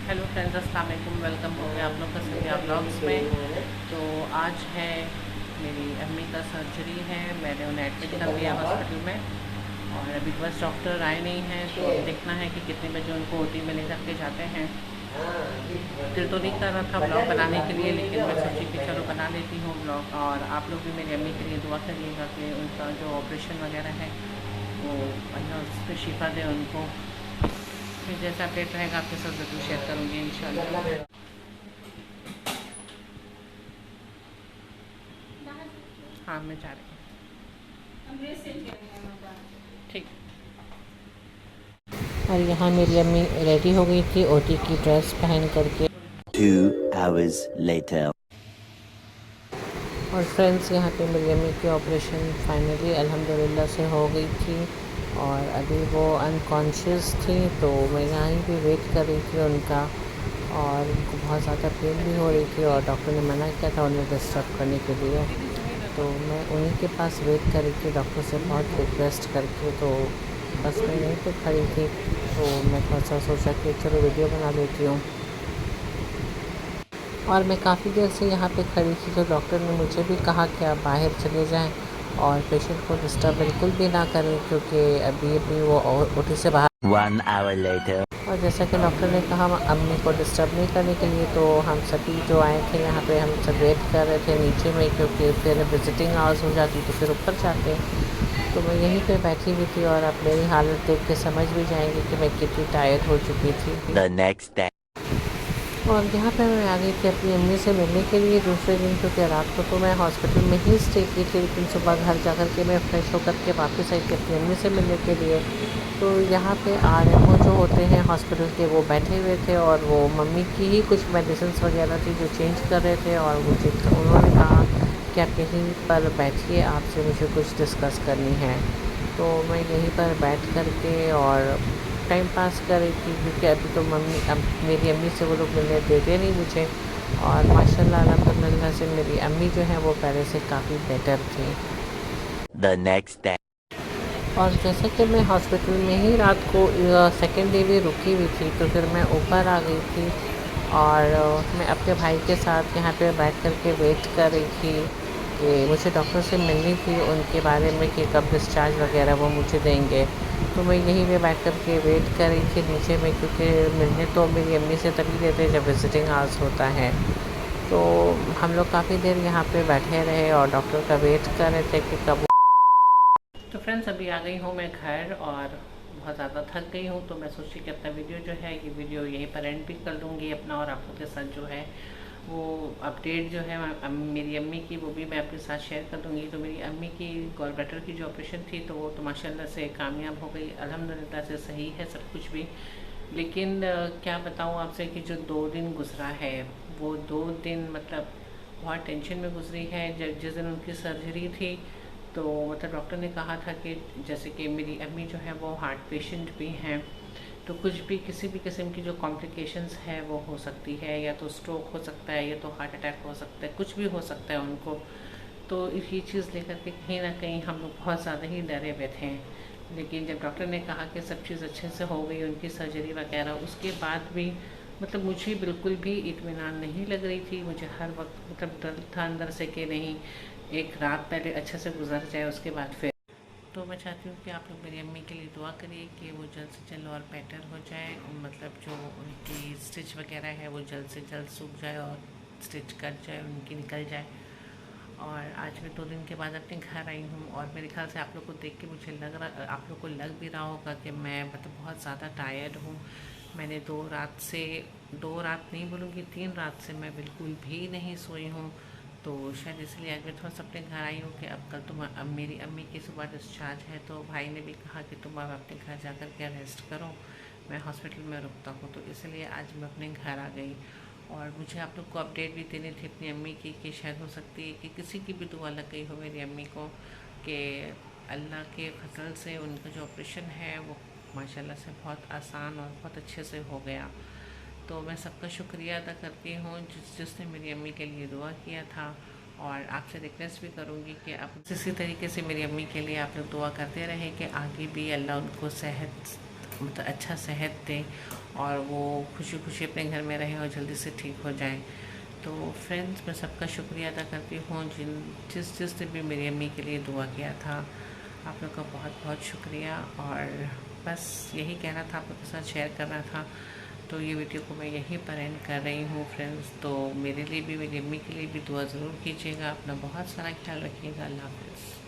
Hello friends, अस्सलाम वालेकुम। Welcome हो गया आप लोग का संध्या ब्लॉग्स में। तो आज है मेरी अम्मी का सर्जरी है। मैंने उन्हें एडमिट कर दिया हॉस्पिटल में और अभी बस डॉक्टर आए नहीं हैं, तो देखना है कि कितने बजे उनको ओटी में ले करके जाते हैं। दिल तो नहीं कर रहा था ब्लॉग बनाने के लिए, लेकिन मैं सोची कि चलो बना लेती हूँ ब्लॉग। और आप लोग भी मेरी अम्मी के लिए दुआ करिएगा कि उनका जो ऑपरेशन वगैरह है वो अल्लाह उस पर शिफा दे उनको। फिर जैसा अपडेट रहेगा आपके साथ ज़रूर शेयर करूँगी इंशाल्लाह। हाँ, मैं जा रही हूँ। ठीक। और यहाँ मेरी अम्मी रेडी हो गई थी ओटी की ड्रेस पहन करके। 2 hours later. और फ्रेंड्स, यहाँ पे मेरी अम्मी की ऑपरेशन फाइनली अल्हम्दुलिल्लाह से हो गई थी और अभी वो अनकॉन्शियस थी, तो मैं यहाँ पे वेट कर रही थी उनका। और उनको बहुत ज़्यादा पेन भी हो रही थी और डॉक्टर ने मना किया था उन्हें डिस्टर्ब करने के लिए। तो मैं उन्हीं के पास वेट कर रही थी डॉक्टर से बहुत रिक्वेस्ट करके। तो बस मैं यहीं पे खड़ी थी, तो मैं थोड़ा सा सोचा कि चलो वीडियो बना लेती हूँ। और मैं काफ़ी देर से यहाँ पे खड़ी थी, तो डॉक्टर ने मुझे भी कहा कि आप बाहर चले जाएं और पेशेंट को डिस्टर्ब बिल्कुल भी ना करें, क्योंकि अभी अभी वो ओटी से बाहर। 1 hour later. और जैसा कि डॉक्टर ने कहा अम्मी को डिस्टर्ब नहीं करने के लिए, तो हम सभी जो आए थे यहाँ पे हम सब वेट कर रहे थे नीचे में, क्योंकि फिर विजिटिंग आवर्स हो जाती तो फिर ऊपर जाते। तो मैं यहीं पे बैठी हुई थी और आप मेरी हालत देख के समझ भी जाएंगे कि मैं कितनी टायर्ड हो चुकी थी। The next day. और यहाँ पे मैं आ गई थी अपनी अम्मी से मिलने के लिए दूसरे दिन, क्योंकि रात को तो मैं हॉस्पिटल में ही स्टे की थी, लेकिन सुबह घर जा कर के मैं फ्रेश होकर के वापस आई थी अपनी अम्मी से मिलने के लिए। तो यहाँ पे आरएमओ जो होते हैं हॉस्पिटल के, वो बैठे हुए थे और वो मम्मी की ही कुछ मेडिसिन वगैरह थी जो चेंज कर रहे थे। और उन्होंने कहा कि आप यहीं पर बैठिए, आपसे मुझे कुछ डिस्कस करनी है। तो मैं यहीं पर बैठ कर के और टाइम पास कर रही थी, क्योंकि अभी तो मेरी अम्मी से वो लोग मिलने देते नहीं मुझे। और माशाल्लाह अल्हम्दुलिल्लाह से मेरी अम्मी जो है वो पहले से काफ़ी बेटर थी। The next day. और जैसा कि मैं हॉस्पिटल में ही रात को सेकेंड डे भी रुकी हुई थी, तो फिर मैं ऊपर आ गई थी और मैं अपने भाई के साथ यहाँ पे बैठ कर के वेट कर रही थी कि मुझे डॉक्टर से मिलनी थी उनके बारे में कि कब डिस्चार्ज वगैरह वो मुझे देंगे। तो मैं यहीं पे बैठ कर के वेट कर रही थी नीचे में, क्योंकि मिलने तो मेरी अम्मी से तभी देते जब विजिटिंग आवर्स होता है। तो हम लोग काफ़ी देर यहाँ पे बैठे रहे और डॉक्टर का वेट कर रहे थे कि कब। तो फ्रेंड्स, अभी आ गई हूँ मैं घर और बहुत ज़्यादा थक गई हूँ, तो मैं सोची कि अपना वीडियो जो है ये वीडियो यहीं पर एंड भी कर लूँगी अपना, और आप लोगों के साथ जो है वो अपडेट जो है मेरी अम्मी की वो भी मैं अपने साथ शेयर कर दूँगी। तो मेरी अम्मी की गॉल ब्लैडर की जो ऑपरेशन थी, तो वो तो माशाल्लाह से कामयाब हो गई, अल्हम्दुलिल्लाह से सही है सब कुछ भी। लेकिन क्या बताऊँ आपसे कि जो 2 दिन गुजरा है, वो 2 दिन मतलब बहुत टेंशन में गुजरी है। जब जिस दिन उनकी सर्जरी थी, तो मतलब डॉक्टर ने कहा था कि जैसे कि मेरी अम्मी जो है वो हार्ट पेशेंट भी हैं, तो कुछ भी किसी भी किस्म की जो कॉम्प्लिकेशंस है वो हो सकती है, या तो स्ट्रोक हो सकता है, या तो हार्ट अटैक हो सकता है, कुछ भी हो सकता है उनको। तो ये चीज़ लेकर के कहीं ना कहीं हम लोग बहुत ज़्यादा ही डरे हुए थे। लेकिन जब डॉक्टर ने कहा कि सब चीज़ अच्छे से हो गई उनकी सर्जरी वगैरह, उसके बाद भी मतलब मुझे बिल्कुल भी इत्मीनान नहीं लग रही थी। मुझे हर वक्त मतलब डर था अंदर से कि नहीं, एक रात पहले अच्छे से गुजर जाए, उसके बाद फिर। तो मैं चाहती हूँ कि आप लोग मेरी अम्मी के लिए दुआ करिए कि वो जल्द से जल्द और बेटर हो जाए, मतलब जो उनकी स्टिच वगैरह है वो जल्द से जल्द सूख जाए और स्टिच कट जाए, उनकी निकल जाए। और आज मैं 2 दिन के बाद अपने घर आई हूँ, और मेरे ख्याल से आप लोग को देख के मुझे लग रहा, आप लोग को लग भी रहा होगा कि मैं मतलब बहुत ज़्यादा टायर्ड हूँ। मैंने 2 रात नहीं बोलूँगी, 3 रात से मैं बिल्कुल भी नहीं सोई हूँ। तो शायद इसलिए आज मैं थोड़ा सा अपने घर आई हूँ कि अब कल तुम अब मेरी अम्मी की सुबह डिस्चार्ज है, तो भाई ने भी कहा कि तुम अब अपने घर जा कर के रेस्ट करो, मैं हॉस्पिटल में रुकता हूँ। तो इसलिए आज मैं अपने घर आ गई। और मुझे आप लोग को अपडेट भी देनी थी अपनी अम्मी की कि शायद हो सकती है कि किसी की भी दुआ लग गई हो मेरी अम्मी को, कि अल्लाह के फजल से उनका जो ऑपरेशन है वो माशाल्लाह से बहुत आसान और बहुत अच्छे से हो गया। तो मैं सबका शुक्रिया अदा करती हूँ जिसने मेरी अम्मी के लिए दुआ किया था। और आपसे रिक्वेस्ट भी करूँगी कि आप इसी तरीके से मेरी अम्मी के लिए आप लोग दुआ करते रहें कि आगे भी अल्लाह उनको सेहत मतलब अच्छा सेहत दें और वो खुशी खुशी अपने घर में रहें और जल्दी से ठीक हो जाएं। तो फ्रेंड्स, मैं सबका शुक्रिया अदा करती हूँ जिसने भी मेरी अम्मी के लिए दुआ किया था। आप लोग का बहुत बहुत शुक्रिया। और बस यही कहना था, आप लोग के साथ शेयर करना था। तो ये वीडियो को मैं यहीं पर एंड कर रही हूँ फ्रेंड्स। तो मेरे लिए भी, मेरी अम्मी के लिए भी दुआ ज़रूर कीजिएगा। अपना बहुत सारा ख्याल रखिएगा। अल्लाह हाफ़िज़।